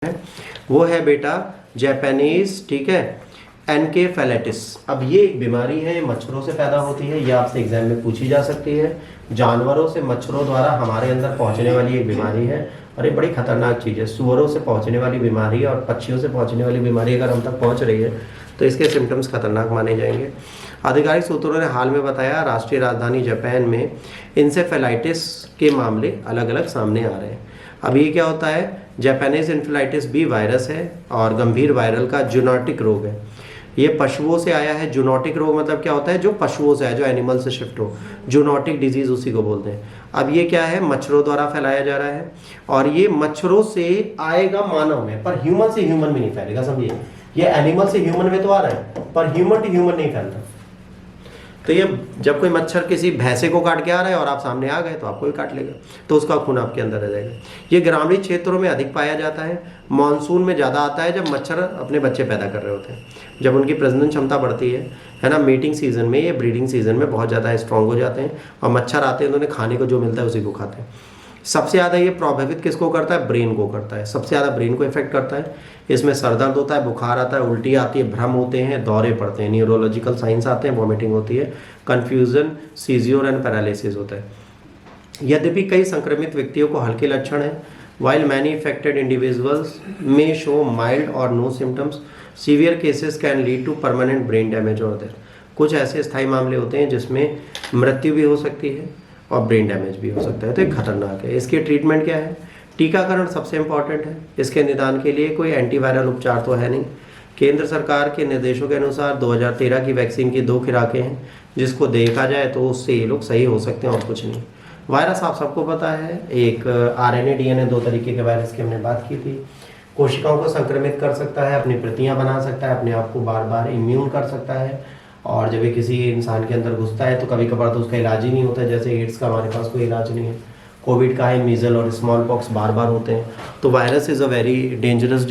है वो है बेटा जापानीज, ठीक है, एनकेफेलाइटिस। अब ये एक बीमारी है, मच्छरों से पैदा होती है, ये आपसे एग्जाम में पूछी जा सकती है। जानवरों से मच्छरों द्वारा हमारे अंदर पहुंचने वाली एक बीमारी है और ये बड़ी खतरनाक चीज़ है। सुअरों से पहुंचने वाली बीमारी और पक्षियों से पहुंचने वाली बीमारी अगर हम तक पहुंच रही है तो इसके सिम्टम्स खतरनाक माने जाएंगे। आधिकारिक सूत्रों ने हाल में बताया राष्ट्रीय राजधानी जापान में इंसेफेलाइटिस के मामले अलग अलग सामने आ रहे हैं। अब ये क्या होता है, जापानीज इन्फ्लुएंजा बी वायरस है और गंभीर वायरल का जूनोटिक रोग है। ये पशुओं से आया है। जूनोटिक रोग मतलब क्या होता है, जो पशुओं से है, जो एनिमल से शिफ्ट हो, जूनोटिक डिजीज उसी को बोलते हैं। अब ये क्या है, मच्छरों द्वारा फैलाया जा रहा है और ये मच्छरों से आएगा मानव में, पर ह्यूमन से ह्यूमन में नहीं फैलेगा। समझिए, ये एनिमल से ह्यूमन में तो आ रहा है पर ह्यूमन टू ह्यूमन नहीं फैलता। तो ये जब कोई मच्छर किसी भैंसे को काट के आ रहा है और आप सामने आ गए तो आपको भी काट लेगा, तो उसका खून आपके अंदर रह जाएगा। ये ग्रामीण क्षेत्रों में अधिक पाया जाता है। मानसून में ज़्यादा आता है जब मच्छर अपने बच्चे पैदा कर रहे होते हैं, जब उनकी प्रजनन क्षमता बढ़ती है ना। मीटिंग सीजन में, ये ब्रीडिंग सीजन में बहुत ज़्यादा स्ट्रॉन्ग हो जाते हैं और मच्छर आते हैं तो उन्हें खाने को जो मिलता है उसी को खाते हैं। सबसे ज़्यादा ये प्रभावित किसको करता है, ब्रेन को करता है। सबसे ज़्यादा ब्रेन को इफेक्ट करता है। इसमें सर दर्द होता है, बुखार आता है, उल्टी आती है, भ्रम होते हैं, दौरे पड़ते हैं, न्यूरोलॉजिकल साइंस आते हैं, वॉमिटिंग होती है, कन्फ्यूजन, सीजियोर एंड पैरालिसिस होता है। यद्यपि कई संक्रमित व्यक्तियों को हल्के लक्षण हैं, while many affected individuals may show mild or no symptoms, severe cases can lead to permanent brain damage or death। कुछ ऐसे स्थायी मामले होते हैं जिसमें मृत्यु भी हो सकती है और ब्रेन डैमेज भी हो सकता है, तो ये खतरनाक है। इसकी ट्रीटमेंट क्या है, टीकाकरण सबसे इम्पॉर्टेंट है। इसके निदान के लिए कोई एंटीवायरल उपचार तो है नहीं। केंद्र सरकार के निर्देशों के अनुसार 2013 की वैक्सीन की 2 खुराकें हैं, जिसको देखा जाए तो उससे ये लोग सही हो सकते हैं और कुछ नहीं। वायरस आप सबको पता है, एक आरएनए डीएनए 2 तरीके के वायरस की हमने बात की थी। कोशिकाओं को संक्रमित कर सकता है, अपनी प्रतियां बना सकता है, अपने आप को बार बार इम्यून कर सकता है और जब ये किसी इंसान के अंदर घुसता है तो कभी कभार तो उसका इलाज ही नहीं होता है। जैसे एड्स का हमारे पास कोई इलाज नहीं है, कोविड का है, मीजल और स्मॉल पॉक्स बार बार होते हैं। तो virus is a very dangerous